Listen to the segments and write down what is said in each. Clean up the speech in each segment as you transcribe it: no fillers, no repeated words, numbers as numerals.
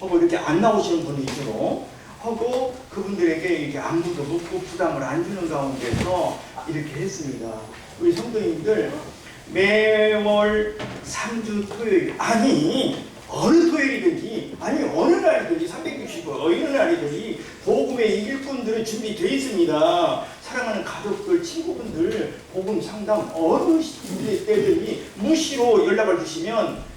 하고 이렇게 안 나오시는 분이 있도록 하고 그분들에게 이렇게 안부도 묻고 부담을 안 주는 가운데서 이렇게 했습니다. 우리 성도님들 매월 3주 토요일 아니 어느 토요일이든지 아니 어느 날이든지 365 어느 날이든지 복음의 일꾼들은 준비되어 있습니다. 사랑하는 가족들, 친구분들 복음 상담 어느 때든지 무시로 연락을 주시면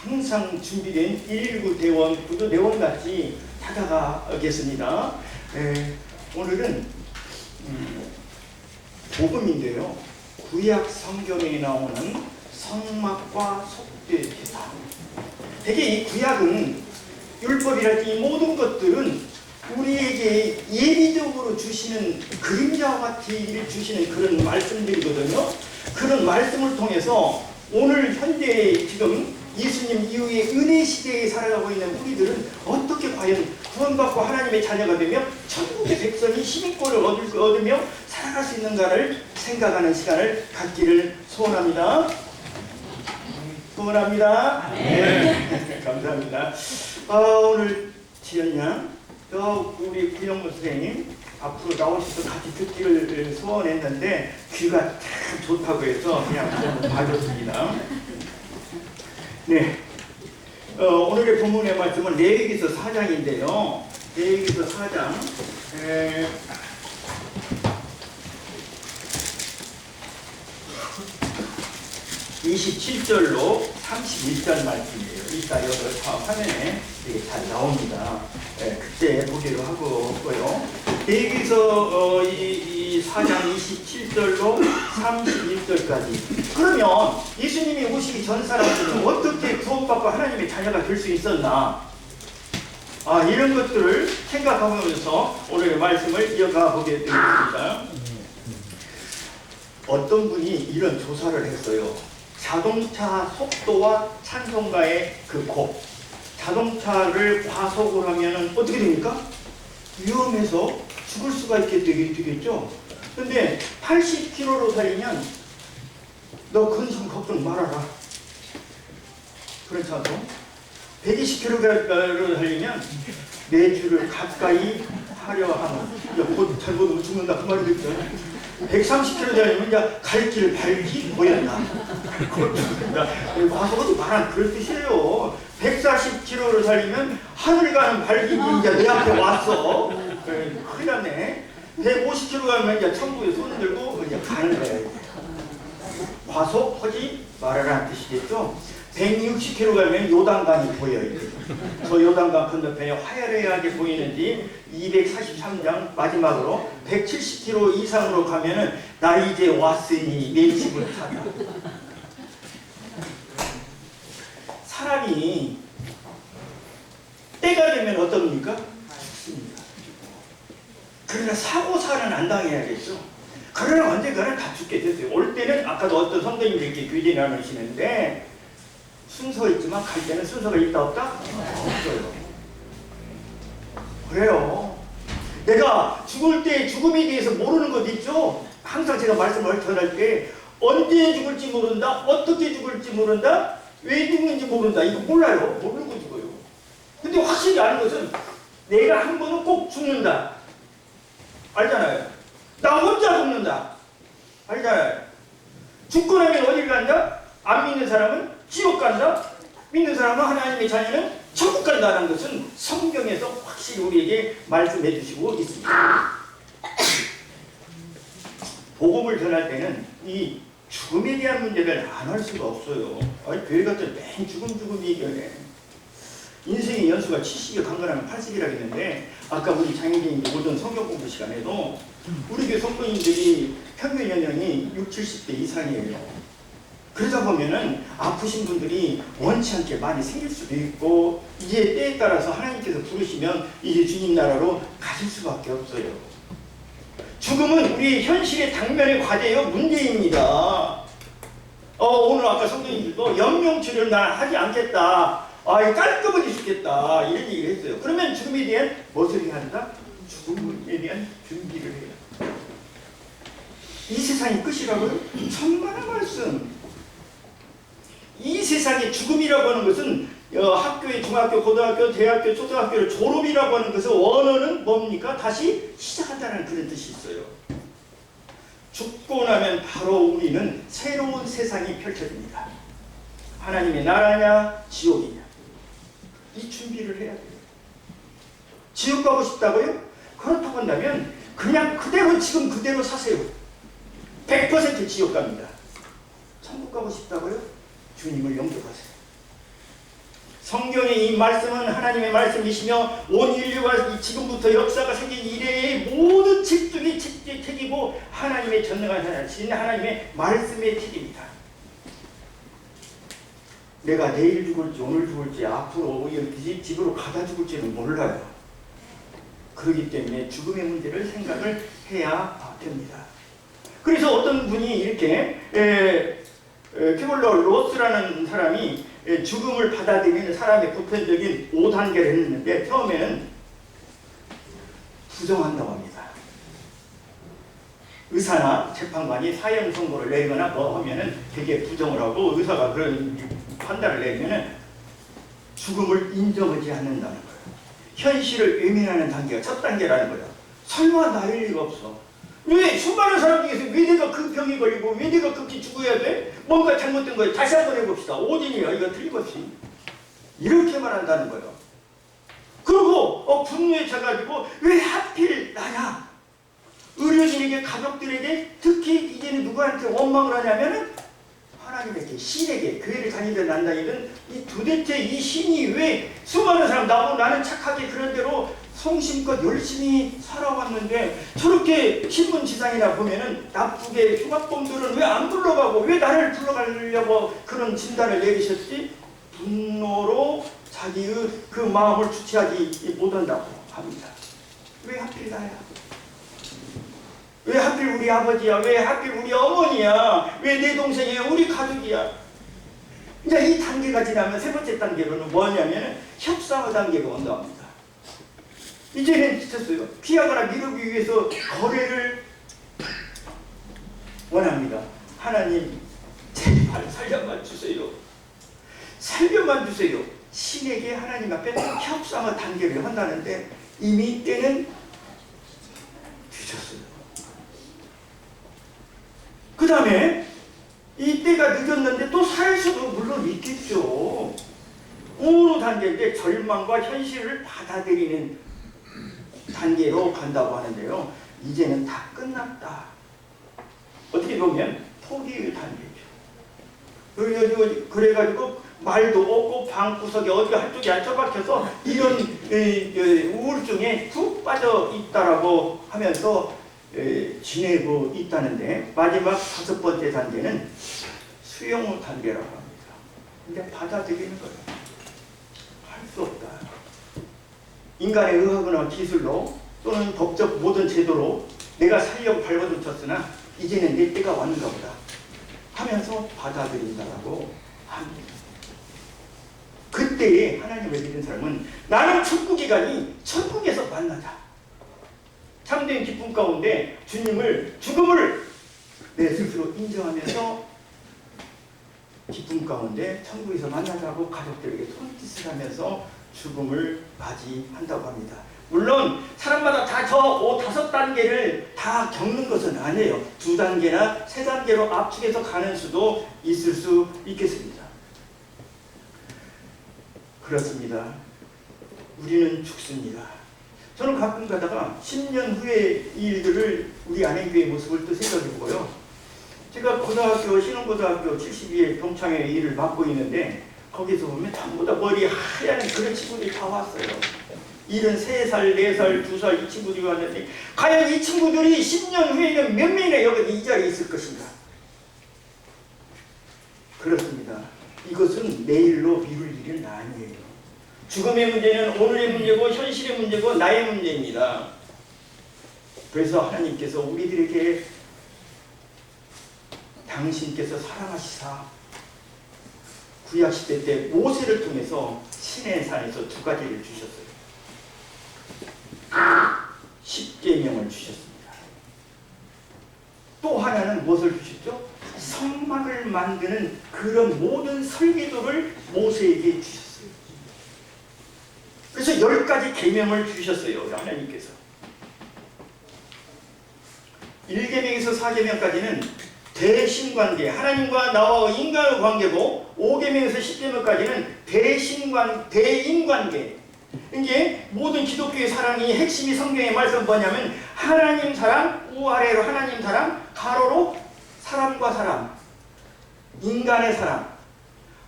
항상 준비된 119 대원, 구조 대원같이 찾아가겠습니다. 오늘은 복음인데요. 구약 성경에 나오는 성막과 속죄 제사. 되게 이 구약은 율법이랄지 이 모든 것들은 우리에게 예비적으로 주시는 그림자와 같이 주시는 그런 말씀들이거든요. 그런 말씀을 통해서 오늘 현재 지금 예수님 이후에 은혜 시대에 살아가고 있는 우리들은 어떻게 과연 구원받고 하나님의 자녀가 되며 천국의 백성이 시민권을 얻으며 살아갈 수 있는가를 생각하는 시간을 갖기를 소원합니다. 소원합니다. 네. 감사합니다. 오늘 지연양, 우리 구영무 선생님 앞으로 나오셔서 같이 듣기를 소원했는데 귀가 참 좋다고 해서 그냥 봐줬습니다. 네. 오늘의 본문의 말씀은 레위기서 4장인데요. 레위기서 4장 27절로 31절 말씀이에요. 이따 여기 화면에 잘 나옵니다. 그때 보기로 하고요. 레위기서 이 4장 27절로 31절까지. 그러면 예수님이 오시기 전 사람들은 어떻게 구원받고 하나님의 자녀가 될 수 있었나? 이런 것들을 생각하면서 오늘의 말씀을 이어가 보게 되겠습니다. 어떤 분이 이런 조사를 했어요. 자동차 속도와 찬송가의 그 곡. 자동차를 과속을 하면 어떻게 됩니까? 위험해서 죽을 수가 있겠죠. 근데 80km로 달리면 너 근심 걱정 말아라. 그렇지 않소? 120km로 달리면 내주를 가까이 하려 하는 곧 잘못하면 죽는다 그 말이겠죠. 130km 달리면 이제 갈 길 발기 보였나. 과속은 말한 그런 뜻이에요. 140km로 달리면 하늘 가는 발기이 이제 내 앞에 왔어. 큰일 났네. 150km 가면 이제 천국에 손 들고 이제 가는 거예요. 과속하지 말아라는 뜻이겠죠. 160km 가면 요단강이 보여요. 저 요단강 건너편에 화려하게 보이는지 243장 마지막으로 170km 이상으로 가면은 나 이제 왔으니 내 집을 찾아. 사람이 때가 되면 어떻습니까? 죽습니다. 그러나 사고사는 안 당해야겠죠. 그러나 언젠가는 다 죽게 됐어요. 올 때는 아까도 어떤 성도님들께 교제 나누시는데 순서가 있지만 갈 때는 순서가 있다 없다? 없어요. 그래요. 내가 죽을 때 죽음에 대해서 모르는 것 있죠? 항상 제가 말씀을 전할 때 언제 죽을지 모른다, 어떻게 죽을지 모른다, 왜 죽는지 모른다. 이거 몰라요. 모르고 죽어요. 근데 확실히 아는 것은 내가 한 번은 꼭 죽는다. 알잖아요. 나 혼자 죽는다. 알잖아요. 죽고 나면 어딜 간다? 안 믿는 사람은 지옥 간다. 믿는 사람은 하나님의 자녀는 천국 간다는 것은 성경에서 확실히 우리에게 말씀해 주시고 있습니다. 복음을 전할 때는 이 죽음에 대한 문제를 안 할 수가 없어요. 교회 같은 맨 죽음 얘기하네. 인생의 연수가 70이 강건하면 80이라고 했는데 아까 우리 장애인이 오전 성경 공부 시간에도 우리 교회 성도님들이 평균 연령이 60, 70대 이상이에요. 그러다 보면은 아프신 분들이 원치 않게 많이 생길 수도 있고 이제 때에 따라서 하나님께서 부르시면 이제 주님 나라로 가실 수밖에 없어요. 죽음은 우리 현실의 당면의 과제요 문제입니다. 오늘 아까 성도님들도 연명치료를 난 하지 않겠다. 깔끔하게 죽겠다. 이런 얘기를 했어요. 그러면 죽음에 대한 무엇을 해야 한다? 죽음에 대한 준비를 해요. 이 세상이 끝이라고요? 천만의 말씀. 이 세상의 죽음이라고 하는 것은 학교의 중학교, 고등학교, 대학교, 초등학교를 졸업이라고 하는 것은 원어는 뭡니까? 다시 시작한다는 그런 뜻이 있어요. 죽고 나면 바로 우리는 새로운 세상이 펼쳐집니다. 하나님의 나라냐 지옥이냐, 이 준비를 해야 돼요. 지옥 가고 싶다고요? 그렇다고 한다면 그냥 그대로 지금 그대로 사세요. 100% 지옥 갑니다. 천국 가고 싶다고요? 주님을 영접하세요. 성경의 이 말씀은 하나님의 말씀이시며 온 인류가 지금부터 역사가 생긴 이래의 모든 집중이 책이고 하나님의 전능한 하나님의 말씀의 책입니다. 내가 내일 죽을지 오늘 죽을지 앞으로 집으로 가다 죽을지는 몰라요. 그렇기 때문에 죽음의 문제를 생각을 해야 됩니다. 그래서 어떤 분이 이렇게 큐블러 로스라는 사람이 죽음을 받아들이는 사람의 보편적인 5단계를 했는데 처음에는 부정한다고 합니다. 의사나 재판관이 사형 선고를 내거나 뭐 하면은 되게 부정을 하고 의사가 그런 판단을 내면은 죽음을 인정하지 않는다는 거예요. 현실을 외면하는 단계가 첫 단계라는 거예요. 설마 나일 리가 없어. 왜 수많은 사람 중에서 왜 내가 그 병이 걸리고 왜 내가 그렇게 죽어야 돼? 뭔가 잘못된 거예요. 다시 한번 해봅시다. 오딘이야 이거 틀림없이 이렇게 말한다는 거예요. 그리고 분노에 차가지고 왜 하필 나냐? 의료진에게 가족들에게 특히 이제는 누구한테 원망을 하냐면은 하나님에게 신에게 교회를 다니든 안 다니든 이 도대체 이 신이 왜 수많은 사람 나는 착하게 그런 대로 성심껏 열심히 살아왔는데 저렇게 신문지상이나 보면은 나쁘게 흉악범들은 왜 안 불러가고 왜 나를 불러가려고 그런 진단을 내리셨지? 분노로 자기의 그 마음을 주체하지 못한다고 합니다. 왜 하필 나야? 왜 하필 우리 아버지야? 왜 하필 우리 어머니야? 왜 내 동생이야? 우리 가족이야? 이제 이 단계가 지나면 세 번째 단계로는 뭐냐면 협상의 단계가 온답니다. 이제는 지쳤어요. 피하거나 미루기 위해서 거래를 원합니다. 하나님 제발 살려만 주세요. 살려만 주세요. 신에게 하나님 앞에 협상의 단계를 한다는데 이미 때는 뒤졌어요. 그 다음에 이 때가 늦었는데 또 살 수도 물론 있겠죠. 어느 단계인데 절망과 현실을 받아들이는 단계로 간다고 하는데요. 이제는 다 끝났다. 어떻게 보면 포기의 단계죠. 그래가지고 말도 없고 방구석에 어디 한쪽이 안 처박혀서 이런 우울증에 푹 빠져 있다라고 하면서 지내고 있다는데 마지막 5번째 단계는 수용 단계라고 합니다. 근데 받아들이는 거예요. 할 수 없다. 인간의 의학이나 기술로 또는 법적 모든 제도로 내가 살려고 발버둥쳤으나 이제는 내 때가 왔는가 보다 하면서 받아들인다라고 합니다. 그때에 하나님을 믿는 사람은 나는 천국에 가니 천국에서 만나자. 참된 기쁨 가운데 죽음을 내 스스로 인정하면서 기쁨 가운데 천국에서 만나자고 가족들에게 손짓을 하면서 죽음을 맞이한다고 합니다. 물론 사람마다 다 저 5단계를 다 겪는 것은 아니에요. 2단계나 3단계로 압축해서 가는 수도 있을 수 있겠습니다. 그렇습니다. 우리는 죽습니다. 저는 가끔 가다가 10년 후의 일들을 우리 안행교의 모습을 또 생각해보고요. 제가 고등학교, 신흥고등학교 72회 동창회 일을 맡고 있는데 거기서 보면 전부 다 머리 하얀 그런 친구들이 다 왔어요. 73살, 4살, 2살 이 친구들이 왔는데 과연 이 친구들이 10년 후에는 몇 명이나 여기 이 자리에 있을 것인가? 그렇습니다. 이것은 내일로 미룰 일은 아니에요. 죽음의 문제는 오늘의 문제고 현실의 문제고 나의 문제입니다. 그래서 하나님께서 우리들에게 당신께서 사랑하시사 구약시대 때 모세를 통해서 신의 산에서 2가지를 주셨어요. 10계명을 주셨습니다. 또 하나는 무엇을 주셨죠? 성막을 만드는 그런 모든 설계도를 모세에게 주셨어요. 그래서 10가지 계명을 주셨어요. 우리 하나님께서. 1계명에서 4계명까지는 대신관계, 하나님과 나와 인간의 관계고, 5계명에서 10계명까지는 대인관계. 이게 모든 기독교의 사랑이 핵심이 성경의 말씀 뭐냐면 하나님 사랑, 우아래로 하나님 사랑, 가로로 사람과 사람, 인간의 사랑.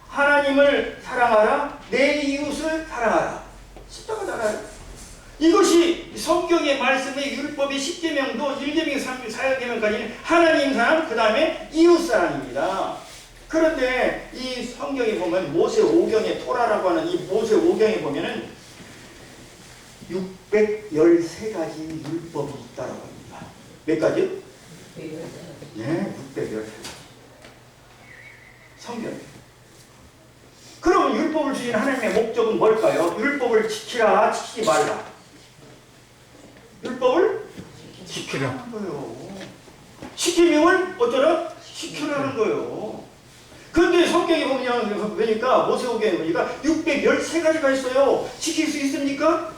하나님을 사랑하라, 내 이웃을 사랑하라. 십자가잖아요. 이것이 성경의 말씀의 율법의 10계명도 1계명, 3계명, 4계명까지는 하나님 사랑, 그 다음에 이웃 사랑입니다. 그런데 이 성경에 보면 모세오경의 토라라고 하는 이 모세오경에 보면은 613가지 율법이 있다라고 합니다. 몇 가지요? 네, 613가지. 성경. 그러면 율법을 주신 하나님의 목적은 뭘까요? 율법을 지키라, 지키지 말라. 율법을 지키라는 거예요. 시키명을 어쩌라? 지키라는 거예요. 그런데 성경에 보니까 모세오경에 보니까 613가지가 있어요. 지킬 수 있습니까?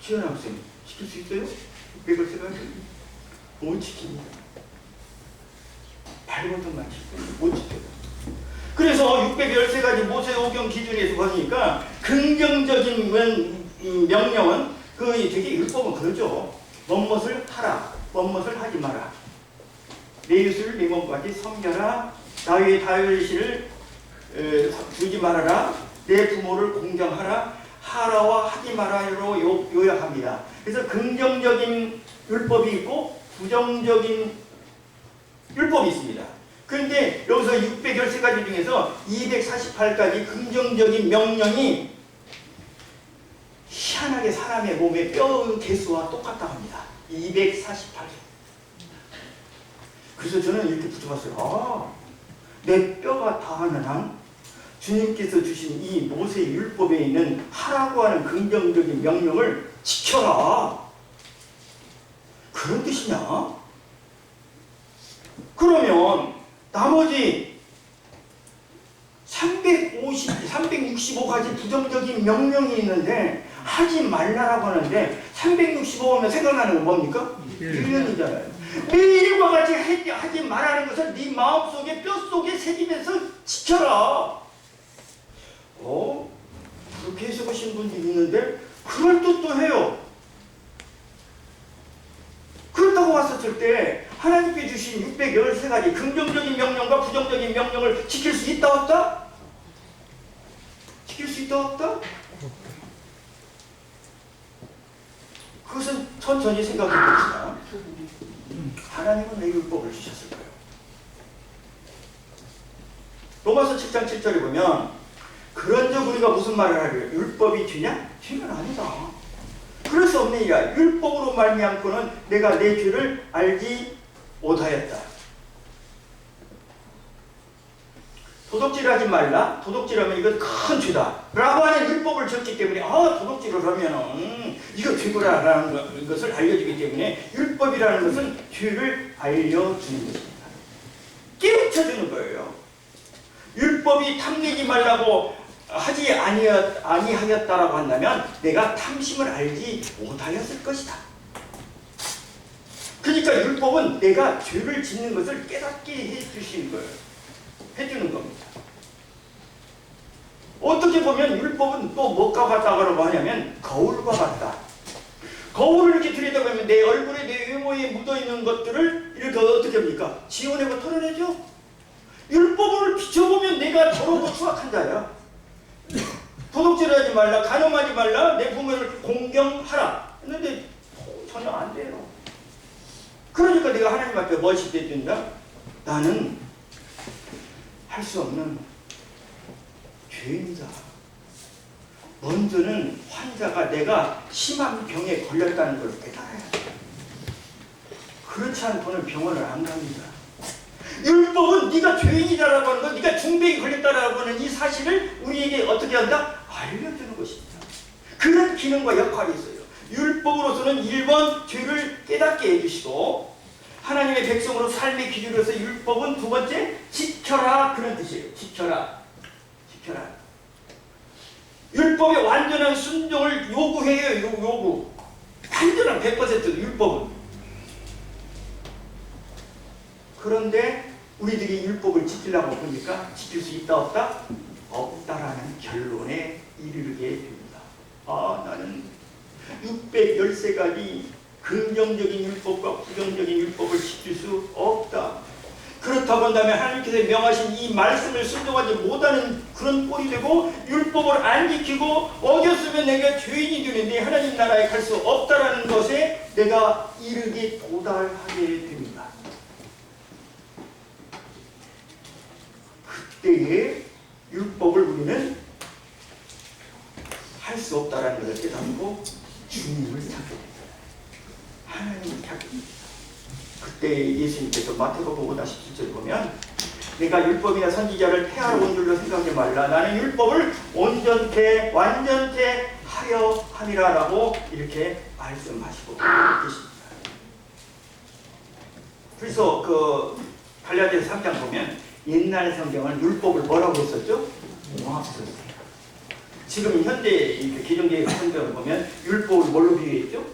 지현 학생, 지킬 수 있어요? 613가지? 못 지킵니다. 발버둥만 지켜요. 못 지켜요. 그래서 613가지 모세오경 기준에서 보니까 긍정적인 명령은 되게 율법은 그러죠. 뭐뭇을 하라, 뭐뭇을 하지 마라. 내 이웃을 내 몸과 같이 섬겨라. 나의 다윗을 주지 말아라. 내 부모를 공경하라. 하라와 하지 마라로 요약합니다. 그래서 긍정적인 율법이 있고 부정적인 율법이 있습니다. 그런데 여기서 613가지 중에서 248가지 긍정적인 명령이 희한하게 사람의 몸의 뼈 개수와 똑같다고 합니다. 248. 그래서 저는 이렇게 붙여봤어요. 내 뼈가 다하는 한 주님께서 주신 이 모세의 율법에 있는 하라고 하는 긍정적인 명령을 지켜라. 그런 뜻이냐? 그러면 나머지 365가지 부정적인 명령이 있는데 하지 말라라고 하는데 365하면 생각나는 건 뭡니까? 1년이잖아요. 매일과 같이 하지 말라는 것을 네 마음속에 뼛속에 새기면서 지켜라. 그렇게 해석하신 분들이 있는데 그럴 뜻도 해요. 그렇다고 왔었을 때 하나님께 주신 613가지 긍정적인 명령과 부정적인 명령을 지킬 수 있다 없다? 지킬 수 있다 없다? 그것은 천천히 생각해 봅시다. 하나님은 왜 율법을 주셨을까요? 로마서 7장 7절에 보면 그런즉 우리가 무슨 말을 하려? 율법이 죄냐? 죄는 아니다. 그럴 수 없는 일이야. 율법으로 말미암고는 내가 내 죄를 알지 못하였다. 도둑질하지 말라. 도둑질하면 이건 큰 죄다 라고 하는 율법을 줬기 때문에 도둑질을 하면은 이거 죄구라라는 것을 알려주기 때문에 율법이라는 것은 죄를 알려주는 것입니다. 깨우쳐주는 거예요. 율법이 탐내지 말라고 하지 아니하였다라고 한다면 내가 탐심을 알지 못하였을 것이다. 그러니까 율법은 내가 죄를 짓는 것을 깨닫게 해주시는 거예요. 해주는 겁니다. 어떻게 보면 율법은 또 뭐가 같다고 하냐면 거울과 같다. 거울을 이렇게 들여다보면 내 얼굴에 내 외모에 묻어있는 것들을 이렇게 어떻게 합니까? 지워내고 털어내죠? 율법을 비춰보면 내가 더러고 추악한 자야. 도둑질하지 말라, 간음하지 말라, 내 부모를 공경하라 했는데 전혀 안 돼요. 그러니까 내가 하나님 앞에 무엇이 된다? 나는 할 수 없는 죄인이다. 먼저는 환자가 내가 심한 병에 걸렸다는 걸 깨달아야 돼. 그렇지 않고는 병원을 안 갑니다. 율법은 네가 죄인이다라고 하는 것, 네가 중병에 걸렸다라고 하는 이 사실을 우리에게 어떻게 한다? 알려주는 것입니다. 그런 기능과 역할이 있어요. 율법으로서는 1번 죄를 깨닫게 해주시고 하나님의 백성으로 삶의 기준으로서 율법은 2번째 지켜라 그런 뜻이에요. 지켜라. 지켜라. 율법의 완전한 순종을 요구해요. 요구. 완전한 100% 율법은. 그런데 우리들이 율법을 지키려고 보니까 지킬 수 있다 없다? 없다라는 결론에 이르게 됩니다. 나는 613가지 긍정적인 율법과 부정적인 율법을 지킬 수 없다. 그렇다고 한다면 하나님께서 명하신 이 말씀을 순종하지 못하는 그런 꼴이 되고 율법을 안 지키고 어겼으면 내가 죄인이 되는데 하나님 나라에 갈 수 없다라는 것에 내가 이르게 도달하게 됩니다. 그때에 율법을 우리는 할 수 없다라는 것을 깨닫고 주님을 찾게 됩니다. 하나님을 찾게 됩니다. 그때 예수님께서 마태복음 5장 17절 보면 내가 율법이나 선지자를 폐하러 온 줄로 생각하지 말라. 나는 율법을 온전케 완전케 하려 함이라 라고 이렇게 말씀하시고 계십니다. 그래서 그 갈라디아서 3장 보면 옛날 성경은 율법을 뭐라고 했었죠? 모함성경. 지금 현대 기존계의 성경을 보면 율법을 뭘로 비유했죠?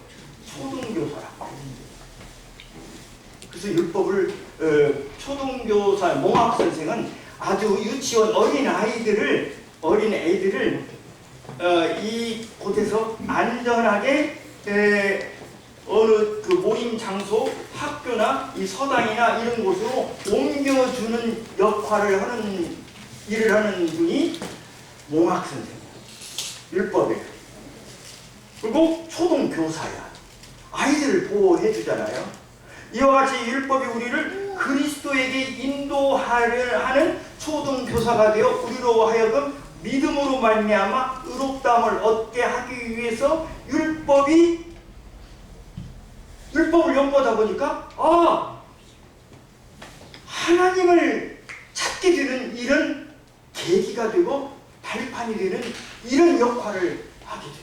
초등교사라고. 그래서 율법을 초등교사 몽학 선생은 아주 유치원 어린 애들을 이 곳에서 안전하게 어느 그 모임 장소, 학교나 이 서당이나 이런 곳으로 옮겨주는 역할을 하는 일을 하는 분이 몽학 선생이야. 율법에. 그리고 초등교사야. 아이들을 보호해 주잖아요. 이와 같이 율법이 우리를 그리스도에게 인도하려 하는 초등교사가 되어 우리로 하여금 믿음으로 말미암아 의롭다함을 얻게 하기 위해서 율법을 연구하다 보니까 하나님을 찾게 되는 이런 계기가 되고 발판이 되는 이런 역할을 하게 됩니다.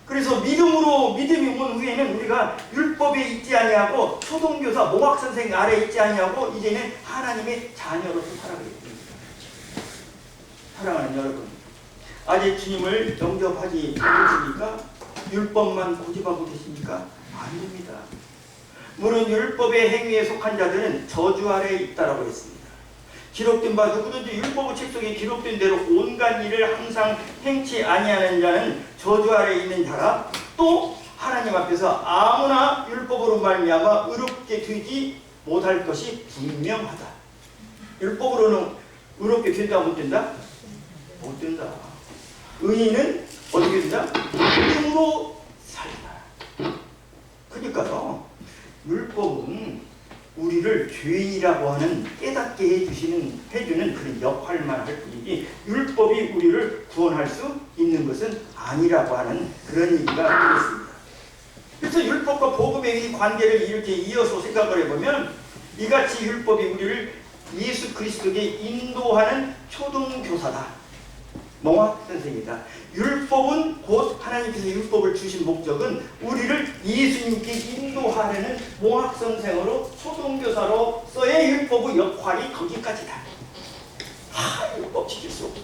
그래서 믿음이 온 후에는 우리가 율법에 있지 아니하고 초등교사 몽학선생 아래 있지 아니하고 이제는 하나님의 자녀로서 살아가게 됩니다. 사랑하는 여러분, 아직 주님을 영접하지 못했습니까? 율법만 고집하고 계십니까? 아닙니다. 물론 율법의 행위에 속한 자들은 저주 아래에 있다라고 했습니다. 기록된 바 누구든지 율법의 책 속에 기록된 대로 온갖 일을 항상 행치 아니하는 자는 저주 아래에 있는 자라. 또 하나님 앞에서 아무나 율법으로 말미암아 의롭게 되지 못할 것이 분명하다. 율법으로는 의롭게 된다 못 된다? 못 된다. 의인은 어떻게 된다? 믿음으로 살다. 그러니까요, 율법은 우리를 죄인이라고 하는 깨닫게 해주는 그런 역할만 할 뿐이지 율법이 우리를 구원할 수 있는 것은 아니라고 하는 그런 얘기가 되겠습니다. 그래서 율법과 복음의 이 관계를 이렇게 이어서 생각을 해보면 이같이 율법이 우리를 예수 그리스도에게 인도하는 초등교사다. 몽학 선생이다. 율법은 곧 하나님께서 율법을 주신 목적은 우리를 예수님께 인도하려는 몽학 선생으로 초등교사로서의 율법의 역할이 거기까지다. 율법 지킬 수 없어.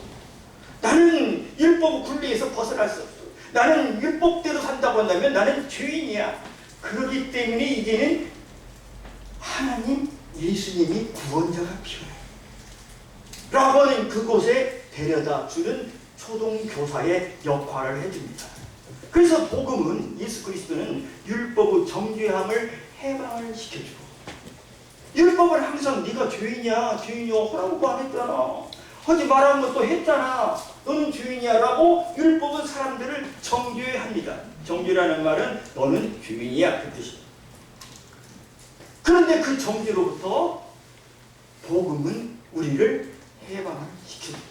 나는 율법 굴레에서 벗어날 수 없어. 나는 율법대로 산다고 한다면 나는 죄인이야. 그렇기 때문에 이제는 하나님 예수님이 구원자가 필요해 라고 하는 그곳에 데려다 주는 초등교사의 역할을 해줍니다. 그래서 복음은 예수 그리스도는 율법의 정죄함을 해방을 시켜주고 율법을 항상 네가 죄인이야 하라고 안 했잖아. 하지 말라는 것도 했잖아. 너는 죄인이야 라고 율법은 사람들을 정죄합니다. 정죄라는 말은 너는 죄인이야 그 뜻입니다. 그런데 그 정죄로부터 복음은 우리를 해방을 시켜줍니다.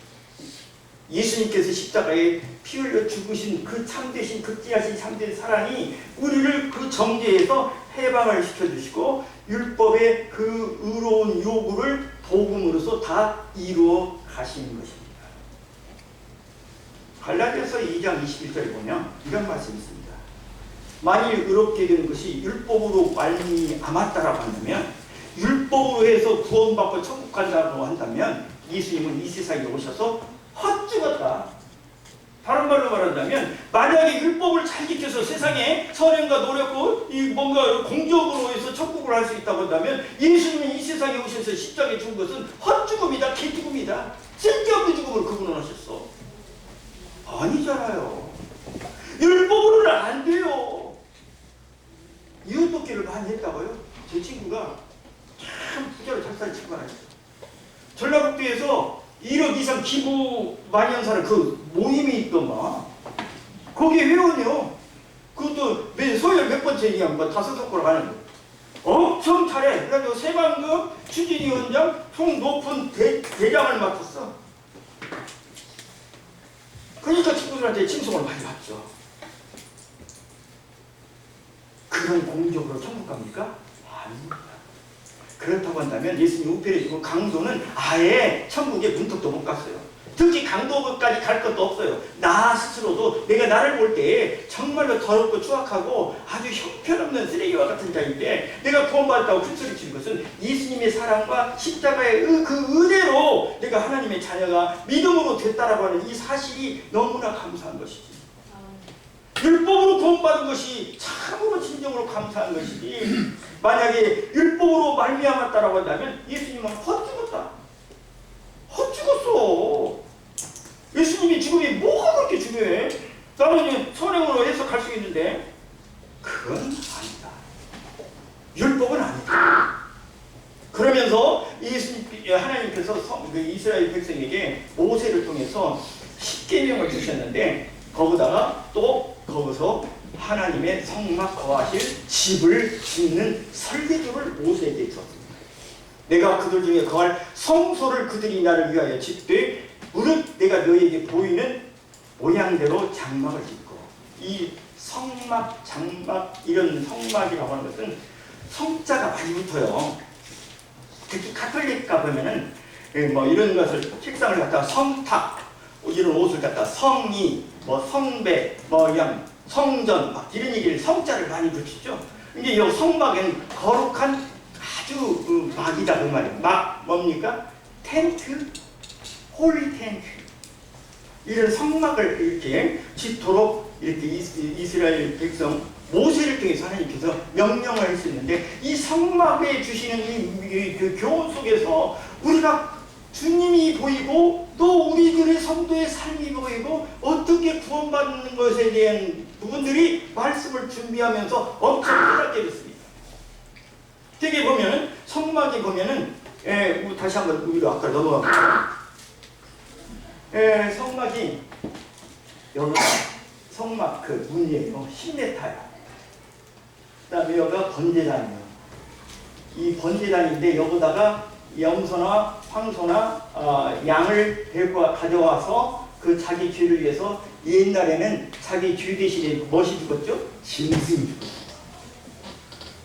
예수님께서 십자가에 피 흘려 죽으신 그 참되신 극진하신 참된 사랑이 우리를 그 정죄에서 해방을 시켜주시고 율법의 그 의로운 요구를 복음으로서 다 이루어 가시는 것입니다. 갈라디아서 2장 21절에 보면 이런 말씀이 있습니다. 만일 의롭게 되는 것이 율법으로 말미암았다라고 한다면 율법으로 해서 구원받고 천국 간다고 한다면 예수님은 이 세상에 오셔서 헛죽었다. 다른 말로 말한다면 만약에 율법을 잘 지켜서 세상에 선행과 노력과 이 뭔가 공적으로 해서 천국을 할 수 있다고 한다면 예수님이 이 세상에 오셔서 십자가에 죽은 것은 헛죽음이다, 개죽음이다. 쓸데없는 죽음을 그분은 하셨어. 아니잖아요. 율법으로는 안 돼요. 이웃 돕기를 많이 했다고요? 제 친구가 참 부자로 잘 사는 친구가 있어요. 전라북도에서 1억 이상 기부 많이 한 사람 그 모임이 있더만. 거기 회원이요. 그것도 서열 몇 번째냐, 뭐 5손가락 하는 거. 엄청 잘해. 그래가지고 새만금 추진위원장 총 높은 대장을 맡았어. 그러니까 친구들한테 칭송을 많이 받죠. 그런 공적으로 천국 갑니까? 아닙니다. 그렇다고 한다면 예수님 우편해주고 강도는 아예 천국에 문턱도 못 갔어요. 특히 강도까지 갈 것도 없어요. 나 스스로도 내가 나를 볼 때 정말로 더럽고 추악하고 아주 형편없는 쓰레기와 같은 자인데 내가 구원받았다고 큰소리 치는 것은 예수님의 사랑과 십자가의 그 은혜로 내가 하나님의 자녀가 믿음으로 됐다라고 하는 이 사실이 너무나 감사한 것이지. 율법으로 구원받은 것이 참으로 진정으로 감사한 것이지, 만약에 율법으로 말미암았다라고 한다면 예수님은 헛죽었다. 헛죽었어. 예수님이 죽음이 뭐가 그렇게 중요해? 나는 선행으로 해석할 수 있는데 그건 아니다. 율법은 아니다. 그러면서 하나님께서 이스라엘 백성에게 모세를 통해서 십계명을 주셨는데 거기서 하나님의 성막 거하실 집을 짓는 설계도를 모세에게 주었습니다. 내가 그들 중에 거할 성소를 그들이 나를 위하여 짓되 무릇 내가 너희에게 보이는 모양대로 장막을 짓고. 이 성막, 장막, 이런 성막이라고 하는 것은 성자가 많이 붙어요. 특히 가톨릭가 보면은 뭐 이런 것을 책상을 갖다가 성탁, 이런 옷을 갖다가 성이, 뭐 성배, 뭐 성전, 막 이런 얘기를 성자를 많이 붙이죠. 근데 이 성막에는 거룩한 아주 막이다 그 말이에요. 막 뭡니까? 텐트, 홀리 텐트. 이런 성막을 이렇게 짓도록 이렇게 이스라엘 백성 모세를 통해서 하나님께서 명령을 했었는데, 이 성막에 주시는 그 교훈 속에서 우리가 주님이 보이고 또 우리들의 성도의 삶이 보이고 어떻게 구원받는 것에 대한 부분들이 말씀을 준비하면서 엄청 깨닫게 됐습니다. 되게 보면은 성막에 보면은 다시 한번 우리로 아까 넘어가볼까요? 성막이 여기 성막 그 문이에요. 10m야. 그 다음에 여기가 번제단이에요. 이 번제단인데 여기다가 염소나 황소나 양을 데리고 가져와서 그 자기 죄를 위해서, 옛날에는 자기 죄 대신에 무엇이 죽었죠? 짐승이 죽었어요.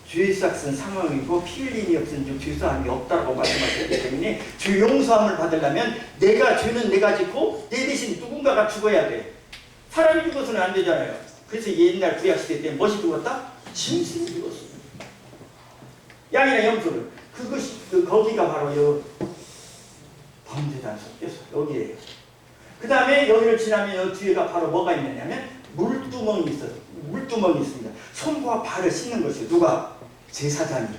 죄 삭은 상황이고 피 흘림이 없은 죄사함이 없다고 말씀하셨기 때문에 죄 용서함을 받으려면 죄는 내가 짓고 내 대신 누군가가 죽어야 돼. 사람이 죽어서는 안 되잖아요. 그래서 옛날 구약시대 때 무엇이 죽었다? 짐승이 죽었어요. 양이나 염소를. 그것이 거기가 바로 요 번제단 속에서 여기에요. 그 다음에 여기를 지나면 이 뒤에가 바로 뭐가 있느냐면 물두멍이 있어요. 물두멍이 있습니다. 손과 발을 씻는 것이에요. 누가? 제사장이.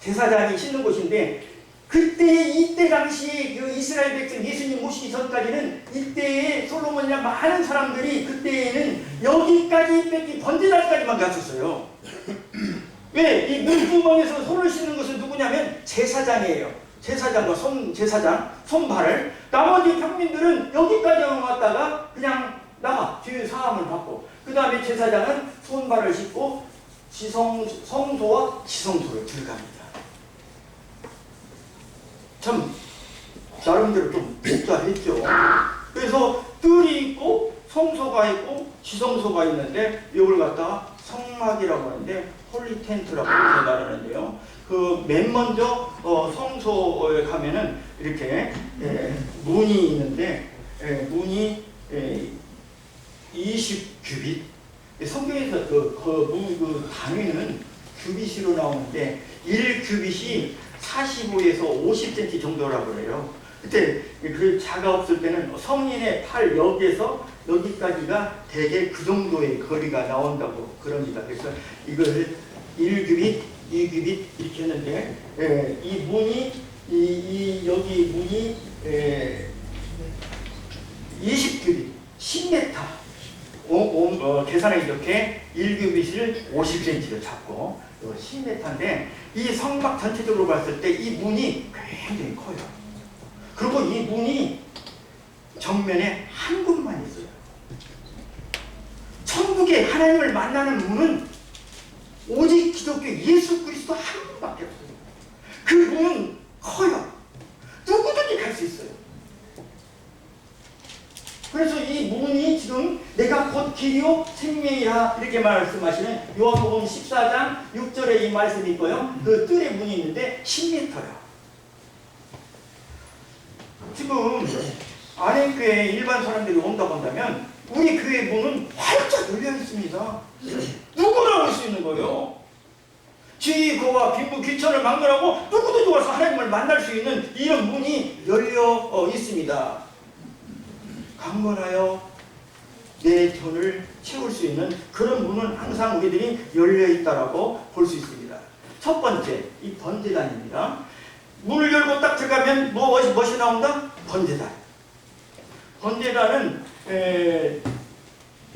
제사장이 씻는 곳인데, 이때 당시에 그 이스라엘 백성 예수님 모시기 전까지는 이때에 솔로몬이나 많은 사람들이 그때에는 여기까지 뺏기 번제단까지만 갔었어요. 왜? 이 물구멍에서 손을 씻는 것은 누구냐면 제사장이에요. 제사장과 제사장, 손발을. 나머지 평민들은 여기까지만 왔다가 그냥 나가. 죄 사함을 받고. 그 다음에 제사장은 손발을 씻고 성소와 지성소를 들어갑니다. 참 나름대로 좀 복잡했죠. 그래서 뜰이 있고 성소가 있고 지성소가 있는데 이걸 갖다가 성막이라고 하는데 홀리 텐트라고 말하는데요. 그 맨 먼저 성소에 가면은 이렇게 문이 있는데 문이 20규빗. 성경에서 그 단위는 규빗으로 나오는데 1규빗이 45에서 50cm 정도라고 그래요. 그때 그 자가 없을 때는 성인의 팔 여기에서 여기까지가 대개 그 정도의 거리가 나온다고 그럽니다. 그래서 이걸 1규빗, 2규빗 이렇게 했는데 이 문이 여기 문이 20규빗, 10m. 계산은 이렇게 1규빗을 50cm로 잡고 10m인데 이 성막 전체적으로 봤을 때 이 문이 굉장히 커요. 그리고 이 문이 정면에 한 군만 있어요. 천국에 하나님을 만나는 문은 오직 기독교 예수 그리스도 한 분밖에 없어요. 그 문은 커요. 누구든지 갈 수 있어요. 그래서 이 문이 지금 내가 곧 길이요 생명이라 이렇게 말씀하시는 요한복음 14장 6절에 이 말씀이 있고요. 그 뜰에 문이 있는데 10m요. 지금 안행교회 일반 사람들이 온다고 한다면 우리 교회 문은 활짝 열려 있습니다. 누구나 올 수 있는 거예요. 지거와 빈부 귀천을 막론하고 누구든지 와서 하나님을 만날 수 있는 이런 문이 열려 있습니다. 강건하여 내 돈을 채울 수 있는 그런 문은 항상 우리들이 열려 있다라고 볼 수 있습니다. 첫 번째, 이 번제단입니다. 문을 열고 딱 들어가면 무엇이 나온다? 번제단. 번제단은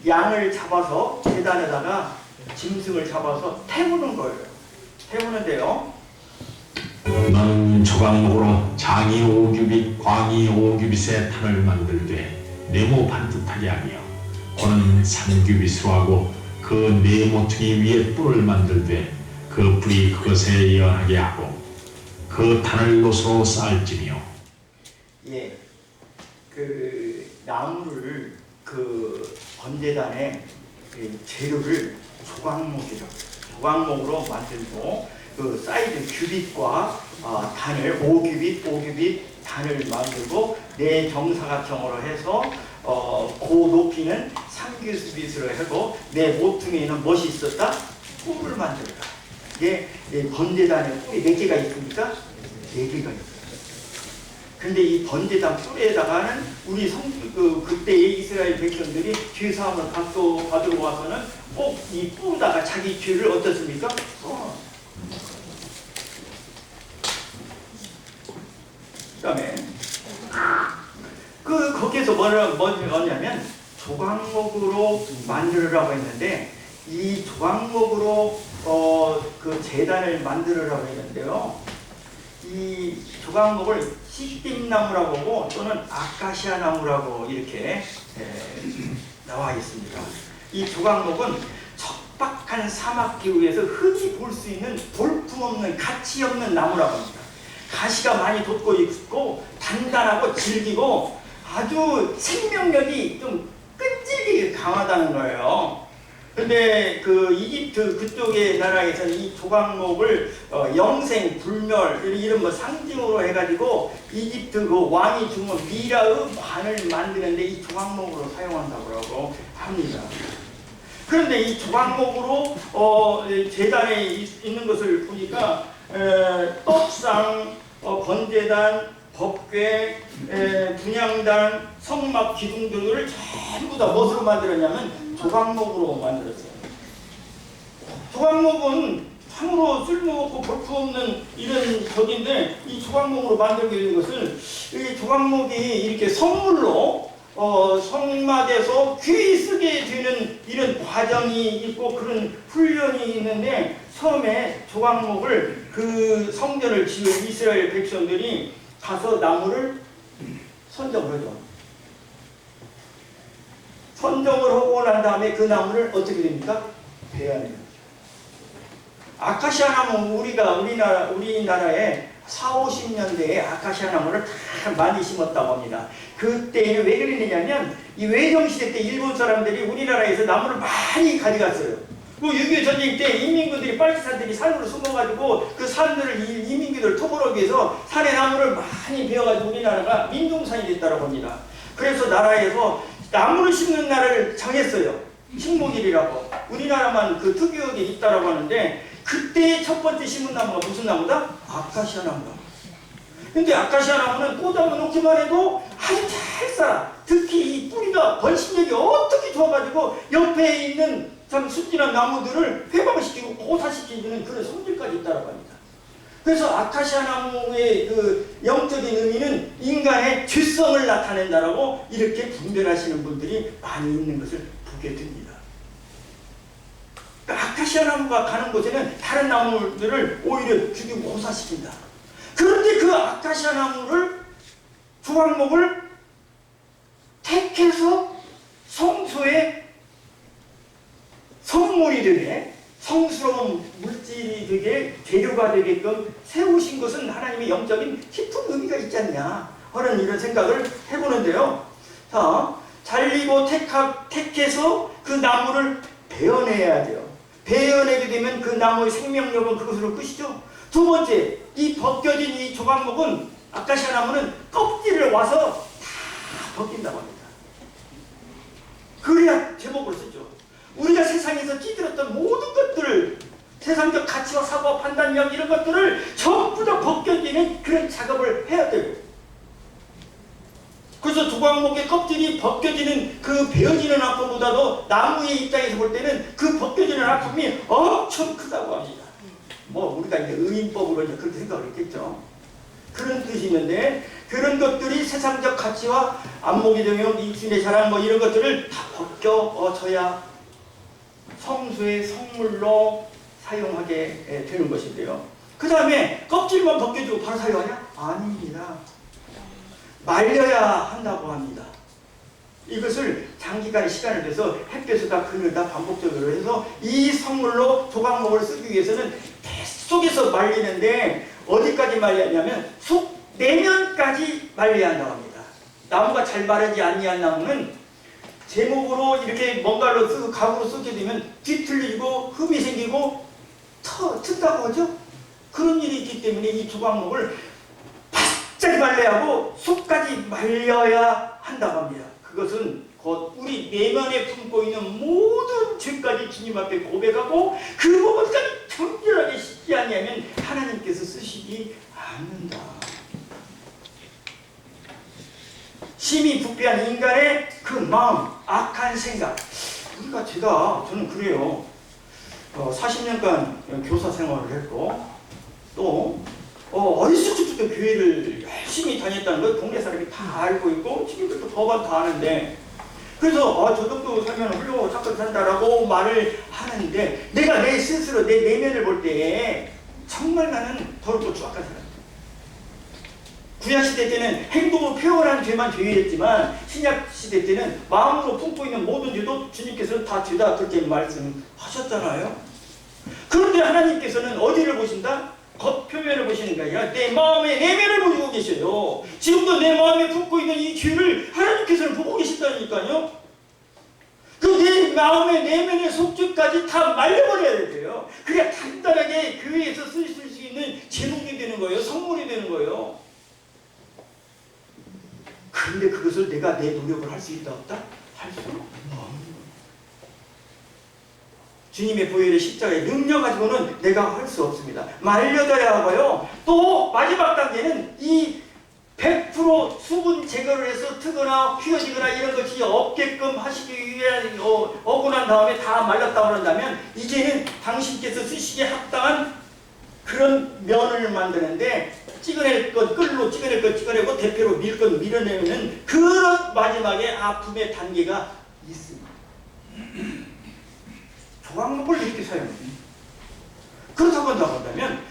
양을 잡아서 제단에다가 짐승을 잡아서 태우는 거예요. 태우는데요. 너는 조각목으로 장이 5규빗, 광이 5규빗의 탄을 만들되 네모 반듯하게 하며 고는 3규빗으로 하고 그 네 모퉁이 위에 뿔을 만들되 그 뿔이 그것에 연하게 하고 그 탄을 노소로 쌓을지며. 예, 그 나무를 그 번제단의 재료를 조각목으로 만들고 그 사이즈 규빗과 단을 5규빗 단을 만들고 네 정사각형으로 해서 그 높이는 3규빗으로 하고 네 모퉁이에는 무엇이 있었다? 뿔을 만들다. 이게 번제단에 뿔이 몇 개가 있습니까? 4개가 있어요. 근데 이 번제단 뿔에다가는 우리 그때의 이스라엘 백성들이 죄사함을 받으러 와서는 꼭 이 뿔에다가 자기 죄를 어떻습니까? 그다음에 거기에서 뭐냐면 조각목으로 만들으라고 했는데 이 조각목으로 그 제단을 만들으라고 했는데요. 이 조각목을 시띠나무라고 하고 또는 아카시아 나무라고 이렇게 나와 있습니다. 이 조각목은 척박한 사막 기후에서 흔히 볼 수 있는 볼품없는 가치 없는 나무라고 합니다. 가시가 많이 돋고 있고 단단하고 질기고 아주 생명력이 좀 끈질기게 강하다는 거예요. 근데 그 이집트 그쪽의 나라에서는 이 조각목을 영생, 불멸 이런 거 상징으로 해가지고 이집트 그 왕이 주문 미라의 관을 만드는데 이 조각목으로 사용한다고 합니다. 그런데 이 조각목으로 제단에 있는 것을 보니까 떡상, 번제단, 법궤, 분향단, 성막 기둥들을 전부 다 무엇으로 만들었냐면 조각목으로 만들었어요. 조각목은 참으로 쓸모없고 볼품없는 이런 벽인데 이 조각목으로 만들게 된 것을 이 조각목이 이렇게 선물로 성막에서 귀히 쓰게 되는 이런 과정이 있고 그런 훈련이 있는데 처음에 조각목을 그 성전을 지은 이스라엘 백성들이 가서 나무를 선정을 하죠. 선정을 하고 난 다음에 그 나무를 어떻게 됩니까? 베어내는 거죠. 아카시아 나무 우리나라에 40~50년대에 아카시아 나무를 다 많이 심었다고 합니다. 그때는 왜 그랬느냐면 이 외정시대 때 일본 사람들이 우리나라에서 나무를 많이 가져갔어요. 그 6.25 전쟁 때 인민군들이 빨치산들이 산으로 숨어가지고 그 산들을 이민군들을 토벌하기 위해서 산에 나무를 많이 베어가지고 우리나라가 민둥산이 됐다고 합니다. 그래서 나라에서 나무를 심는 날을 정했어요. 식목일이라고. 우리나라만 그 특유하게 있다라고 하는데 그때 첫 번째 심은 나무가 무슨 나무다? 아카시아 나무다. 근데 아카시아 나무는 꽂아 놓기만 해도 아주 잘 살아. 특히 이 뿌리가 번식력이 어떻게 좋아가지고 옆에 있는 참 순진한 나무들을 회복시키고 고사시키는 그런 성질까지 있다고 합니다. 그래서 아카시아 나무의 그 영적인 의미는 인간의 죄성을 나타낸다라고 이렇게 분별하시는 분들이 많이 있는 것을 보게 됩니다. 그러니까 아카시아 나무가 가는 곳에는 다른 나무들을 오히려 죽이고 고사시킨다. 그런데 그 아카시아 나무를 조각목을 택해서 성소에 성물이 되게 성스러운 물질이 되게 재료가 되게끔 세우신 것은 하나님의 영적인 깊은 의미가 있지 않냐 하는 이런 생각을 해보는데요. 자, 잘리고 택해서 그 나무를 베어내야 돼요. 베어내게 되면 그 나무의 생명력은 그것으로 끝이죠. 두 번째, 이 벗겨진 이 조각목은 아카시아 나무는 껍질을 와서 다 벗긴다고 합니다. 그래야 제목을 쓰죠. 우리가 세상에서 찌들었던 모든 것들을 세상적 가치와 사고와 판단력 이런 것들을 전부 다 벗겨지는 그런 작업을 해야 되고, 그래서 조각목의 껍질이 벗겨지는 그 베어지는 아픔보다도 나무의 입장에서 볼 때는 그 벗겨지는 아픔이 엄청 크다고 합니다. 뭐 우리가 이제 의인법으로 이제 그렇게 생각을 했겠죠. 그런 뜻이 있는데 그런 것들이 세상적 가치와 안목의 정욕, 이순의 자랑 뭐 이런 것들을 다 벗겨져야 성수의 성물로 사용하게 되는 것인데요. 그 다음에 껍질만 벗겨주고 바로 사용하냐? 아닙니다. 말려야 한다고 합니다. 이것을 장기간의 시간을 내서 햇볕에다 그늘에다 반복적으로 해서 이 성물로 조각목을 쓰기 위해서는 뱃속에서 말리는데 어디까지 말려냐면 속 내면까지 말려야 한다고 합니다. 나무가 잘 마르지 아니한 나무는 제목으로 이렇게 뭔가로 쓰고 가구로 쓰게 되면 뒤틀리고 흠이 생기고 튼다고 하죠. 그런 일이 있기 때문에 이 조각목을 바짝 말려야 하고 속까지 말려야 한다고 합니다. 그것은 곧 우리 내면에 품고 있는 모든 죄까지 주님 앞에 고백하고 그 부분까지 정결하게 씻지 아니하면 하나님께서 쓰시지 않는다. 심히 부패한 인간의 그 마음, 악한 생각. 저는 그래요. 40년간 교사 생활을 했고 또 어렸을 때부터 교회를 열심히 다녔다는 걸 동네 사람이 다 알고 있고 지금도 법안 다 아는데, 그래서 저 정도 살면 훌륭하고 착하게 산다라고 말을 하는데 내가 내 스스로 내 내면을 볼 때 정말 나는 더럽고 추악한 사람. 구약시대 때는 행동으로 표현한 죄만 죄였지만 신약시대 때는 마음으로 품고 있는 모든 죄도 주님께서는 다 죄다 그렇게 말씀하셨잖아요. 그런데 하나님께서는 어디를 보신다? 겉표면을 보시는 게 아니라 내 마음의 내면을 보고 계셔요. 지금도 내 마음에 품고 있는 이 죄를 하나님께서는 보고 계신다니까요. 그 내 마음의 내면의 속죄까지 다 말려버려야 돼요. 그래야 간단하게 교회에서 쓸 수 있는 제목이 되는 거예요. 성물이 되는 거예요. 그런데 그것을 내가 내 노력을 할 수 있다 없다? 할 수 없는 거예요. 주님의 보혈의 십자가의 능력 가지고는 내가 할 수 없습니다. 말려져야 하고요. 또 마지막 단계는 이 100% 수분 제거를 해서 트거나 휘어지거나 이런 것이 없게끔 하시기 위해 오고 난 다음에 다 말랐다고 한다면 이제는 당신께서 쓰시기에 합당한 그런 면을 만드는데 찍어낼 것 끌로 찍어낼 것 찍어내고 대표로 밀 것 밀어내는 그런 마지막에 아픔의 단계가 있습니다. 조각목을 이렇게 사용합니다. 그렇다고 한다면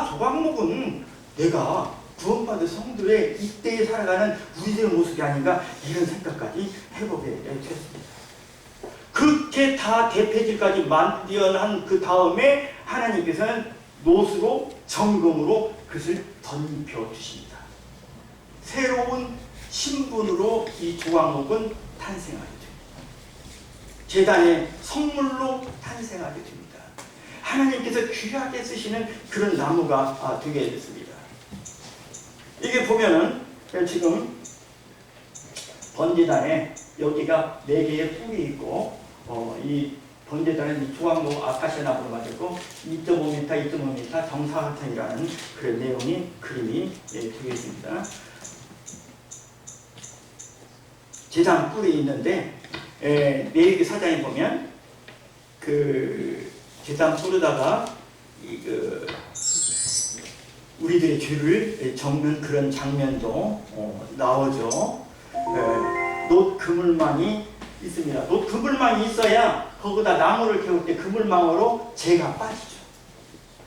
조각목은 내가 구원받은 성도의 이때에 살아가는 우리들의 모습이 아닌가 이런 생각까지 해보게 됐습니다. 그렇게 다 대패질까지 만들어낸 그 다음에 하나님께서는 노수로 정금으로 그것을 던져주십니다. 새로운 신분으로 이 조각목은 탄생하게 됩니다. 제단의 성물로 탄생하게 됩니다. 하나님께서 귀하게 쓰시는 그런 나무가 되게 됐습니다. 이게 보면은 지금 번제단에 여기가 4개의 뿔이 있고 이 번제단은 이 조각목 아카시아 나무로 만들고 2.5m, 2.5m 정사각형이라는 그런 내용이 그림이 되어 있습니다. 제단 뿔이 있는데 레위기 사장에 보면 그 제단 뿔에다가 우리들의 죄를 적는 그런 장면도 나오죠. 놋 그물망이 있습니다. 놋 그물망이 있어야 거기다 나무를 캐울 때 그물망으로 재가 빠지죠.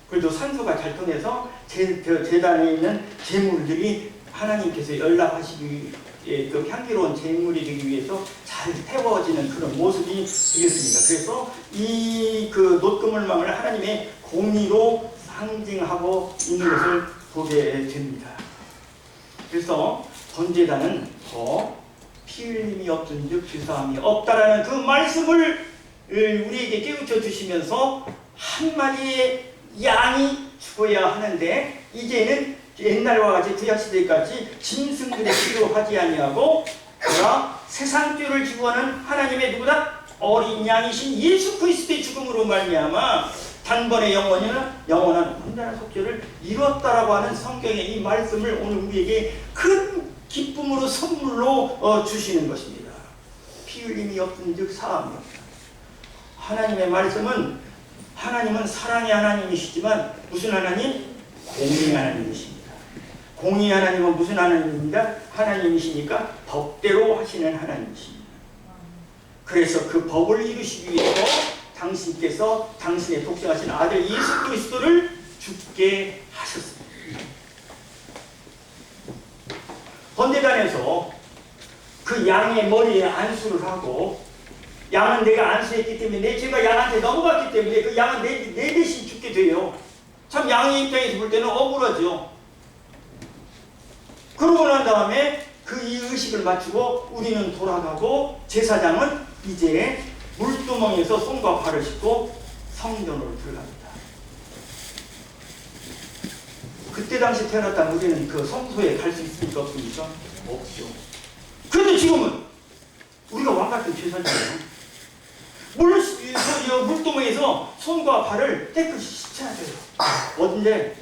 그래도 산소가 잘 통해서 제단에 있는 재물들이 하나님께서 연락하시기 그 향기로운 재물이 되기 위해서 잘 태워지는 그런 모습이 되겠습니다. 그래서 이 그 놋그물망을 하나님의 공의로 상징하고 있는 것을 보게 됩니다. 그래서 번제단은 더 피 흘림이 없은즉 죄사함이 없다라는 그 말씀을 우리에게 깨우쳐 주시면서 한 마리의 양이 죽어야 하는데 이제는 옛날과 같이 구약시대까지 짐승들이 필요하지 아니하고 그러나 세상 죄를 지고하는 하나님의 누구다? 어린 양이신 예수 그리스도의 죽음으로 말미암아 단번에 영원한 혼자는 속죄를 이뤘다라고 하는 성경의 이 말씀을 오늘 우리에게 큰 기쁨으로 선물로 주시는 것입니다. 피 흘림이 없은즉 사함이 없다. 하나님의 말씀은 하나님은 사랑의 하나님이시지만 무슨 하나님? 공의의 하나님이십니다. 공의의 하나님은 무슨 하나님입니다? 하나님이시니까 법대로 하시는 하나님이십니다. 그래서 그 법을 이루시기 위해서 당신께서 당신의 독생하신 아들 예수 그리스도를 죽게 하셨습니다. 번제단에서 그 양의 머리에 안수를 하고 양은 내가 안수했기 때문에 내 죄가 양한테 넘어갔기 때문에 그 양은 내 대신 죽게 돼요. 참 양의 입장에서 볼 때는 억울하죠. 그러고 난 다음에 그 이 의식을 마치고 우리는 돌아가고 제사장은 이제 물두멍에서 손과 발을 씻고 성전으로 들어갑니다. 그때 당시 태어났다면 우리는 그 성소에 갈 수 있습니까? 없습니까? 없죠. 그런데 지금은 우리가 왕같은 제사장이에요. 물두멍에서 손과 발을 깨끗이 씻어야 돼요. 언제?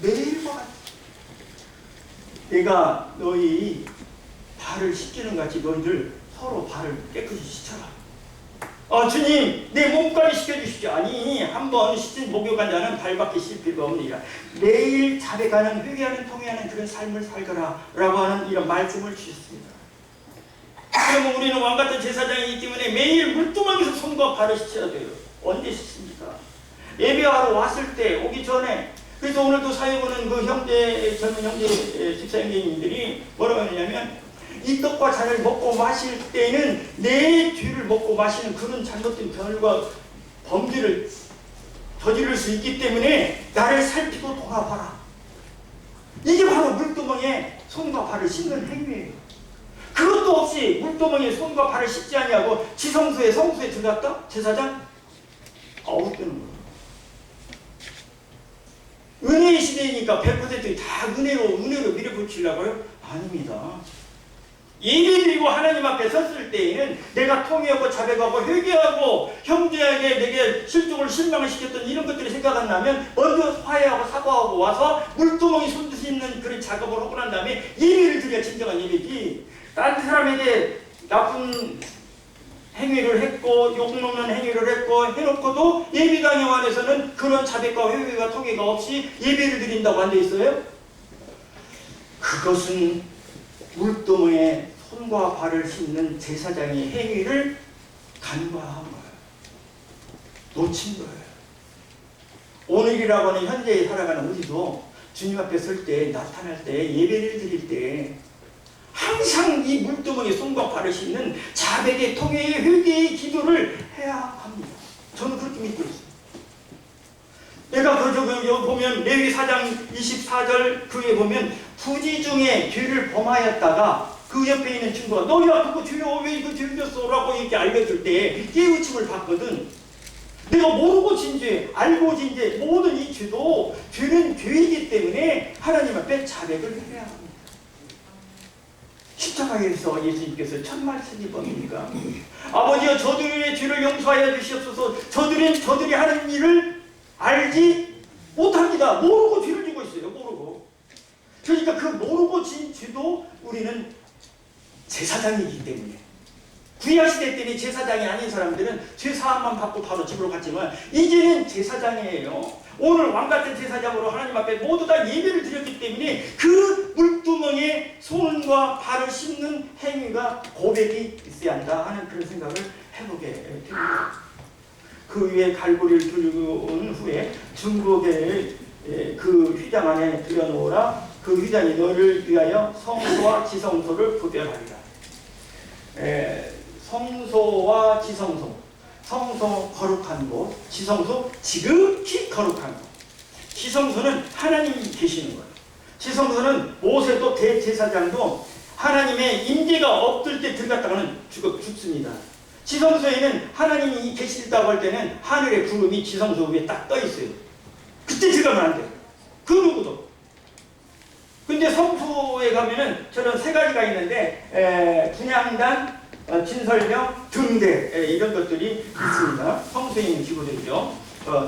매일과 같이. 내가 너희 발을 씻기는 같이 너희들 서로 발을 깨끗이 씻어라. 주님, 내 몸까지 씻겨주십시오. 아니, 한번 씻은 목욕한 자는 발밖에 씻을 필요가 없느니라. 매일 자백하는, 회개하는, 통회하는 그런 삶을 살거라 라고 하는 이런 말씀을 주셨습니다. 그러면 우리는 왕같은 제사장이기 때문에 매일 물두멍에서 손과 발을 씻어야 돼요. 언제 씻습니까? 예배하러 왔을 때, 오기 전에. 그래서 오늘도 사역하는 그 젊은 형제, 집사 형제님들이 뭐라고 하느냐면 이 떡과 잔을 먹고 마실 때는 내 죄를 먹고 마시는 그런 잘못된 결과 범죄를 저지를 수 있기 때문에 나를 살피고 돌아봐라. 이게 바로 물두멍에 손과 발을 씻는 행위예요. 그것도 없이 물두멍에 손과 발을 씻지 아니하고 지성소에 성소에 들어갔다? 제사장? 아웃되는 거예요. 은혜의 시대이니까 100% 다 은혜로 밀어붙이려고요? 아닙니다. 예배드리고 하나님 앞에 섰을 때에는 내가 통회하고 자백하고 회개하고 형제에게 내게 실족을 실망을 시켰던 이런 것들이 생각 안 나면 먼저 화해하고 사과하고 와서 물두멍이 손 씻는 그런 작업을 하고 난 다음에 예배를 드려야 진정한 예배지. 다른 사람에게 나쁜 행위를 했고 욕먹는 행위를 했고 해놓고도 예배당에 안에서는 그런 자백과 회개와 통회가 없이 예배를 드린다고 앉아 있어요? 그것은 물두멍에 손과 발을 씻는 제사장의 행위를 간과한 거예요. 놓친 거예요. 오늘이라고 하는 현재에 살아가는 우리도 주님 앞에 설 때, 나타날 때, 예배를 드릴 때 항상 이 물두멍에 손과 발을 씻는 자백의 통회의 회개의 기도를 해야 합니다. 저는 그렇게 믿고 있습니다. 내가 여기 보면 레위 4장 24절 그에 보면 부지 중에 죄를 범하였다가 그 옆에 있는 친구가 너야 그거 죄야 왜 이거 죄졌어? 라고 이렇게 알려줄 때 깨우침을 받거든. 내가 모르고 진 죄, 알고 진 죄, 모든 이 죄도 죄는 죄이기 때문에 하나님 앞에 자백을 해야 합니다. 십자가에서 예수님께서 첫 말씀이 뭡니까? 아버지여 저들의 죄를 용서하여 주시옵소서. 저들이 하는 일을 알지 못합니다. 모르고 죄를 지고 있어요. 모르고. 그러니까 그 모르고 진 죄도 우리는 제사장이기 때문에, 구약시대 때는 제사장이 아닌 사람들은 죄사함만 받고 바로 집으로 갔지만 이제는 제사장이에요. 오늘 왕같은 제사장으로 하나님 앞에 모두 다 예배를 드렸기 때문에 그 물두멍에 손과 발을 씻는 행위가 고백이 있어야 한다 하는 그런 생각을 해보게 됩니다. 그 위에 갈고리를 두른 후에 중보계를 그 휘장 안에 들여놓으라. 그 휘장이 너를 위하여 성소와 지성소를 구별하리라. 성소와 지성소, 성소 거룩한 곳, 지성소 지극히 거룩한 곳. 지성소는 하나님이 계시는 거예요. 지성소는 모세도 대제사장도 하나님의 임재가 없을 때 들어갔다가는 죽습니다. 지성소에는 하나님이 계시다고 할 때는 하늘의 구름이 지성소 위에 딱 떠 있어요. 그때 들어가면 안 돼요. 그 누구도. 근데 성소에 가면은 저런 세 가지가 있는데 분향단, 진설명, 등대 이런 것들이 있습니다. 성소에 있는 기구들이죠.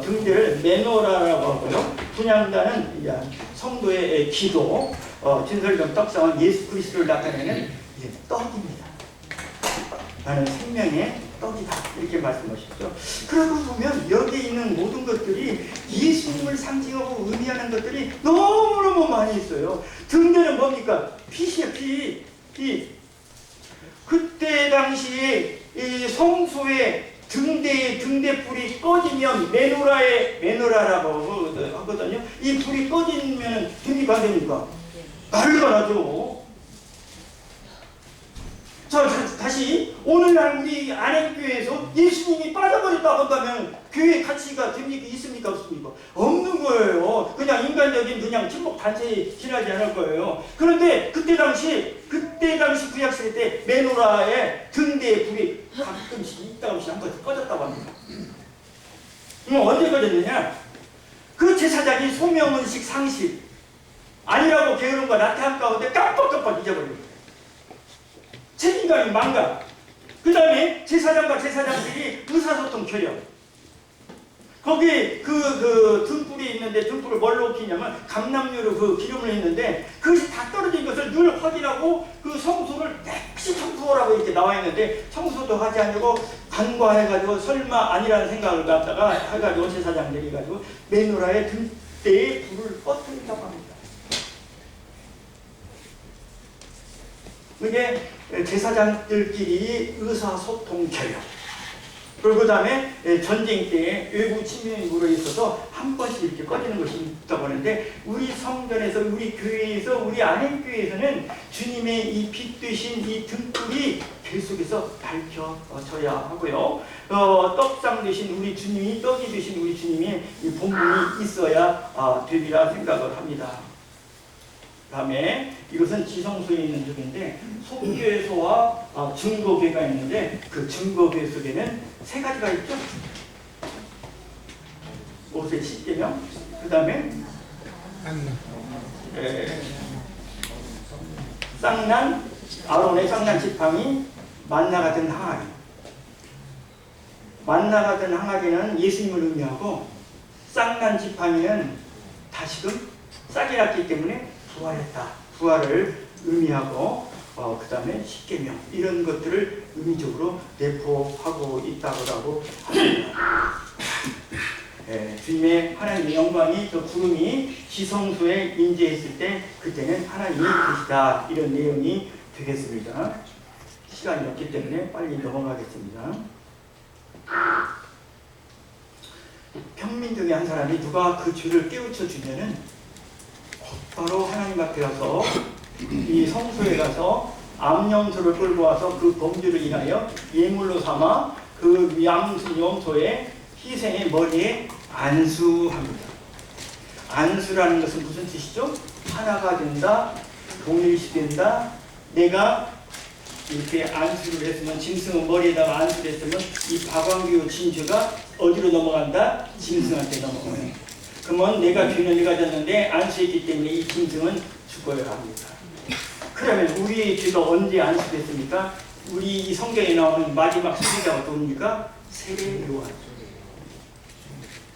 등대를 메노라라고 하고요. 분향단은 성도의 기도, 진설명 떡상은 예수 그리스도를 나타내는 떡입니다. 나는 생명의 떡이다 이렇게 말씀하셨죠. 그러고 보면 여기 있는 모든 것들이 예수님을 상징하고 의미하는 것들이 너무너무 많이 있어요. 등대는 뭡니까? 빛이에요. 빛. 그때 당시에 이 성소의 등대불이 꺼지면 메노라라고 하거든요. 이 불이 꺼지면 됩니까 안 됩니까? 난리가 나죠. 자, 다시 오늘날 우리 안행교회에서 예수님이 빠져버렸다고 한다면 교회 가치가 됩니까? 있습니까? 없습니까? 없는 거예요. 그냥 인간적인 그냥 친목 단체에 지나지 않을 거예요. 그런데 그때 당시 구약시대 때 메노라의 등대의 불이 가끔씩 있다고씩 한 번씩 꺼졌다고 합니다. 언제 꺼졌느냐? 그 제사장이 소명의식 상식 아니라고 게으른 거 나태한 가운데 깜빡깜빡 잊어버립니다. 책임감이 망가. 그 다음에 제사장과 제사장들이 의사소통 교역. 거기에 그 등불이 있는데 등불을 뭘로 피냐면 감람류로 그 기름을 했는데 그것이 다 떨어진 것을 늘 확인하고 그 성소를 깨끗이 청소하라고 이렇게 나와 있는데 청소도 하지 않고 간과해가지고 설마 아니라는 생각을 갖다가 해가지고 제사장들이 가지고 메노라의 등대에 불을 꺼뜨린다고 합니다. 이게 제사장들끼리 의사소통 교역. 그리고 그 다음에 전쟁 때에 외부 침입으로 있어서 한 번씩 이렇게 꺼지는 것이 있다고 하는데 우리 성전에서, 우리 교회에서, 우리 안행교회에서는 주님의 이 빛 되신 이 등불이 계속해서 밝혀져야 하고요. 떡상 되신 우리 주님이, 떡이 되신 우리 주님의 이 본분이 있어야 되리라 생각을 합니다. 그 다음에 이것은 지성소에 있는 쪽인데 속죄소와 증거궤가 있는데 그 증거궤 속에는 세 가지가 있죠. 모세 10계명, 그 다음에 쌍난, 아론의 쌍난 지팡이, 만나 같은 항아리. 만나 같은 항아리는 예수님을 의미하고 쌍난 지팡이는 다시금 싹이 났기 때문에 부활했다. 부활을 의미하고 그 다음에 십계명 이런 것들을 의미적으로 내포하고 있다고 합니다. 주님의 하나님의 영광이 저 구름이 지성소에 임재했을 때 그때는 하나님이 계시다 이런 내용이 되겠습니다. 시간이 없기 때문에 빨리 넘어가겠습니다. 평민 중에 한 사람이 누가 그 죄를 깨우쳐 주면은 바로 하나님 앞에 가서 이 성소에 가서 암염소를 끌고 와서 그 범죄를 인하여 예물로 삼아 그 염소의 희생의 머리에 안수합니다. 안수라는 것은 무슨 뜻이죠? 하나가 된다, 동일시된다. 내가 이렇게 안수를 했으면, 짐승은 머리에다가 안수를 했으면 이 박완규 진주가 어디로 넘어간다? 짐승한테 넘어가요. 그러면 내가 죄를 가졌는데 안수했기 때문에 이 짐승은 죽어야 합니다. 그러면 우리의 죄가 언제 안수됐습니까? 우리 이 성경에 나오는 마지막 수리자가 누굽니까? 세례 요한.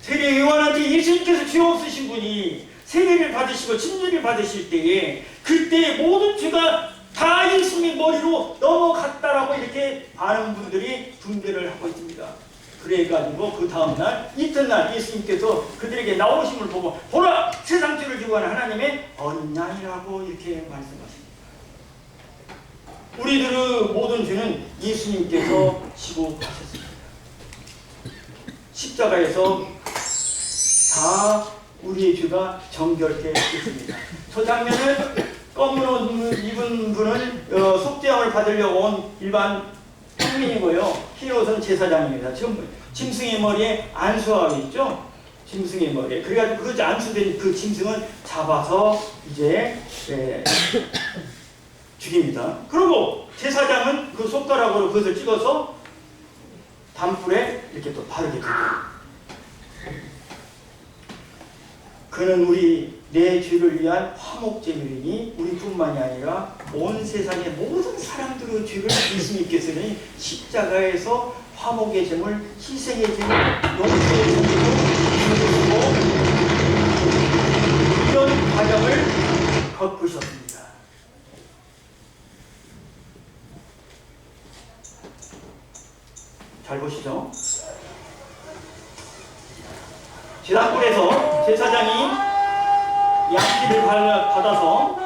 세례 요한한테 예수님께서 죄 없으신 분이 세례를 받으시고 침례를 받으실 때에 그때 모든 죄가 다 예수님의 머리로 넘어갔다라고 이렇게 많은 분들이 분별을 하고 있습니다. 그래가지고 그 다음날 이튿날 예수님께서 그들에게 나오심을 보고 보라 세상 죄를 지고 하는 하나님의 어린 양이라고 이렇게 말씀하십니다. 우리들의 모든 죄는 예수님께서 지고 가셨습니다. 십자가에서 다 우리의 죄가 정결케 됐습니다. 저 장면은 검은 옷 입은 분은 속죄함을 받으려고 온 일반 평민이고요. 흰 옷은 제사장입니다. 지금 짐승의 머리에 안수하고 있죠. 짐승의 머리에. 그래가지고 그 안수된 그 짐승은 잡아서 이제 죽입니다. 그리고 제사장은 그 손가락으로 그것을 찍어서 담불에 이렇게 또 바르게 되죠. 그는 우리 내 죄를 위한 화목제물이니 우리뿐만이 아니라 온 세상의 모든 사람들의 죄를 예수님께서는 십자가에서 화목의 제물, 희생의 제물, 용서의 제물로 주시고 이런 과정을 겪으셨습니다. 잘 보시죠. 제단불에서 제사장이 양피를 받아서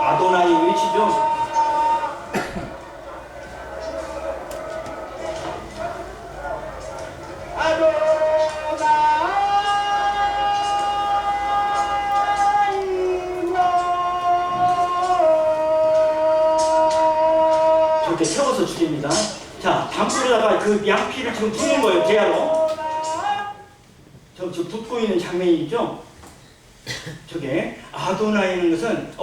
아도나이 외치죠. 저렇게 세워서 죽입니다. 자, 담불에다가 그 양피를 지금 부는 거예요, 대야로. 저 붓고 있는 장면이죠? 저게 아도나이는 것은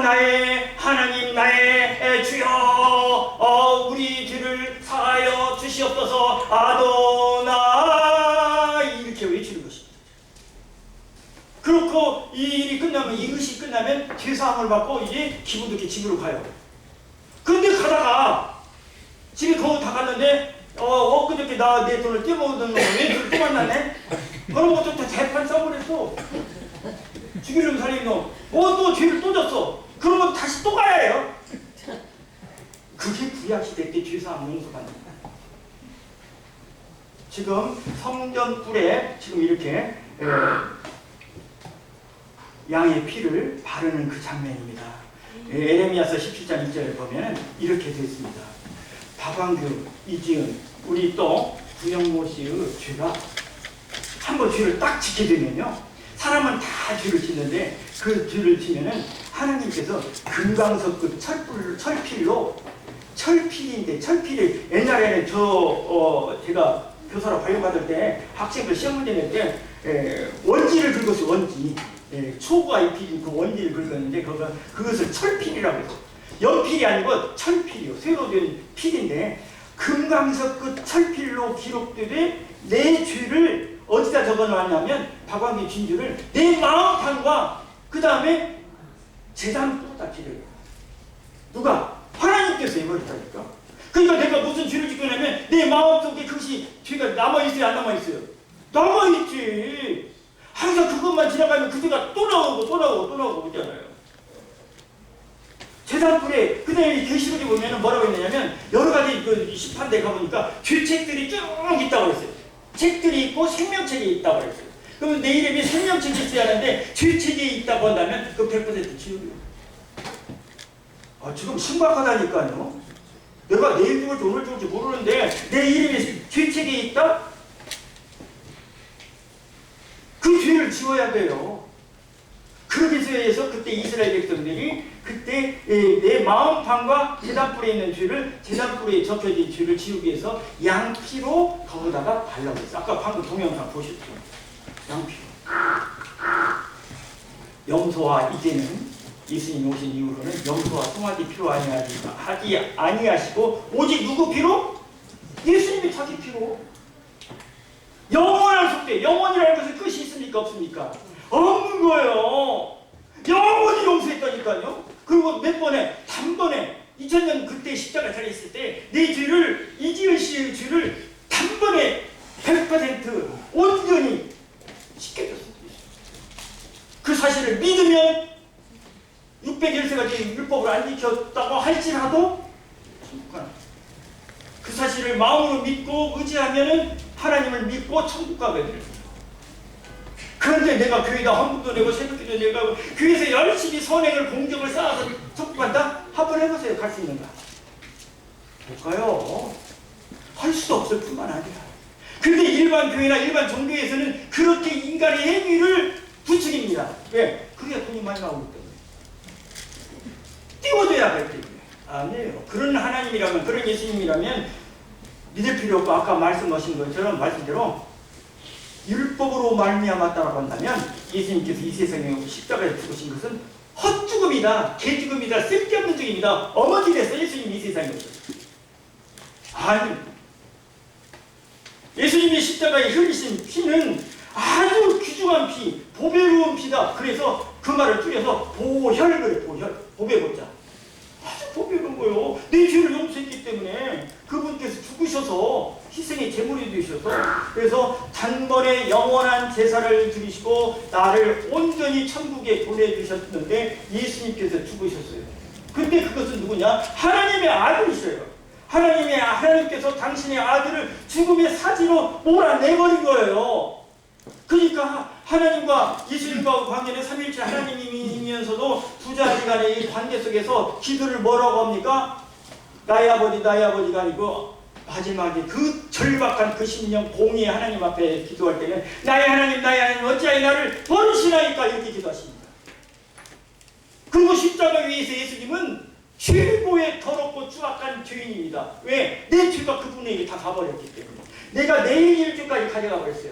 나의 하나님 나의 주여 우리 죄를 사하여 주시옵소서 아도나이 이렇게 외치는 것입니다. 그렇고 이 일이 끝나면 이 의식이 끝나면 죄사함을 받고 이제 기분 좋게 집으로 가요. 그런데 가다가 집에 거의 다 갔는데 엊그저께 나 내 돈을 떼먹은 놈 왼손을 또 만났네? 그런 것도 다 재판 써버렸어. 죽이려고 살린 놈. 또 죄를 또 졌어. 그러면 다시 또 가야 해요. 그게 구약시대 때 죄사함 용서받는 거야. 지금 성전불에 지금 이렇게 양의 피를 바르는 그 장면입니다. 에레미야서 17장 2절을 보면 이렇게 되어 있습니다. 박광규, 이지은, 우리 또 구영모 씨의 죄가 한번 죄를 딱 지게 되면요. 사람은 다 죄를 짓는데 그 죄를 지면은 하나님께서 금강석 그 철필로 철필인데 철필이 옛날에는 제가 교사로 발령받을 때 학생들 시험 문제 낼 때 원지를 긁었어요. 원지. 초구와 잎이 그 원지를 긁었는데 그것을 철필이라고 해서 연필이 아니고 철필이요. 새로 된 필인데 금강석 그 철필로 기록되되 내 죄를 어디다 적어놨냐면 박광기 진주를 내 마음판과 그 다음에 제단보다 기록해요. 누가? 하나님께서 해버렸다니까. 그러니까 내가 무슨 죄를 짓고 나면 내 마음속에 그것이 죄가 남아있어요? 안 남아있어요? 남아있지. 항상 그것만 지나가면 그 죄가 또 나오고 또 나오고 또 나오고 오잖아요. 제단불에 그 다음에 계시록에 보면 뭐라고 했냐면 여러 가지 그 심판대에 가보니까 죄책들이 쭉 있다고 했어요. 책들이 있고 생명책이 있다고 했어요. 그러면 내 이름이 생명책이 있어야 하는데 죄책이 있다고 한다면 그 100% 지우려. 지금 심각하다니까요. 내가 내일 죽을지 오늘 죽을지 모르는데 내 이름이 죄책이 있다? 그 죄를 지워야 돼요. 그러기 위해서 그때 이스라엘 백성들이 그때 내 마음판과 제단불에 있는 죄를 제단불에 적혀진 죄를 지우기 위해서 양피로 거기다가 발라고 했어요. 아까 방금 동영상 보셨죠? 양피로. 염소와 이제는 예수님 오신 이후로는 염소와 송아지 피로 하지 아니하시고 오직 누구 피로? 예수님이 자기 피로. 영원한 속죄, 영원이라는 것은 끝이 있습니까? 없습니까? 없는 거예요. 영원히 용서했다니까요. 그리고 몇 번에, 단번에 2000년 그때 십자가 달렸을 때 내 죄를, 이지은 씨의 죄를 단번에 100% 온전히 씻겨줬습니다. 그 사실을 믿으면 601세가 율법을 안 지켰다고 할지라도 천국 가는, 그 사실을 마음으로 믿고 의지하면은 하나님을 믿고 천국 가게 돼요. 그런데 내가 교회에다 헌금도 내고 새벽기도 내고 교회에서 열심히 선행을 공적을 쌓아서 천국 간다? 한번 해보세요. 갈 수 있는가? 못 가요. 할 수도 없을 뿐만 아니라. 근데 일반 교회나 일반 종교에서는 그렇게 인간의 행위를 부추깁니다. 왜? 그게 돈이 많이 나오기 때문에. 띄워줘야 할 때문에. 아니에요. 그런 하나님이라면, 그런 예수님이라면 믿을 필요 없고, 아까 말씀하신 것처럼 말씀대로 율법으로 말미암았다라고 한다면 예수님께서 이 세상에 십자가에 죽으신 것은 헛죽음이다, 개죽음이다, 쓸데없는 죽음이다. 어머니래서 예수님이 이 세상에 오셨어요. 아니, 예수님이 십자가에 흘리신 피는 아주 귀중한 피, 보배로운 피다. 그래서 그 말을 줄여서 보혈 그래. 보혈, 보배고자. 아주 보배로운 거예요. 내 죄를 용서했기 때문에 그분께서 죽으셔서 희생의 제물이 되셔서, 그래서 단번에 영원한 제사를 드리시고 나를 온전히 천국에 보내주셨는데 예수님께서 죽으셨어요. 근데 그것은 누구냐? 하나님의 아들이셔요. 하나님께서 당신의 아들을 죽음의 사지로 몰아내버린 거예요. 그러니까 하나님과 예수님과 관계는 삼일체 하나님이면서도 두 자리 간의 이 관계 속에서 기도를 뭐라고 합니까? 나의 아버지, 나의 아버지가 아니고 마지막에 그 절박한 그 심령 공의의 하나님 앞에 기도할 때는 나의 하나님, 나의 하나님 어찌하여 나를 버리시나이까, 이렇게 기도하십니다. 그리고 십자가 위에서 예수님은 최고의 더럽고 추악한 죄인입니다. 왜? 내 죄가 그분에게 다 가버렸기 때문에. 내가 내일 일주까지 가져가 버렸어요.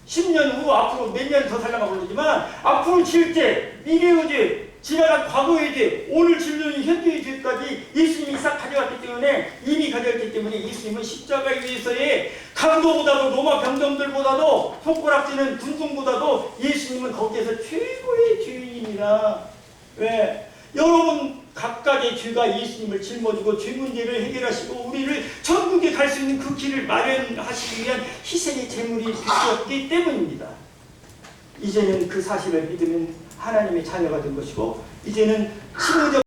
10년 후 앞으로 몇 년 더 살려가 모르지만 앞으로 질 죄, 미래의 죄, 지나간 과거의 죄, 오늘 질려는 현재의 죄까지 예수님이 싹 가져갔기 때문에, 이미 가져갔기 때문에 예수님은 십자가 위에서의 강도보다도, 로마 병정들보다도, 손가락질은 군중보다도 예수님은 거기에서 최고의 죄인입니다. 왜? 여러분 각각의 죄가 예수님을 짊어지고 죄 문제를 해결하시고 우리를 천국에 갈 수 있는 그 길을 마련하시기 위한 희생의 제물이 되었기 때문입니다. 이제는 그 사실을 믿으면 하나님의 자녀가 된 것이고, 이제는 신의적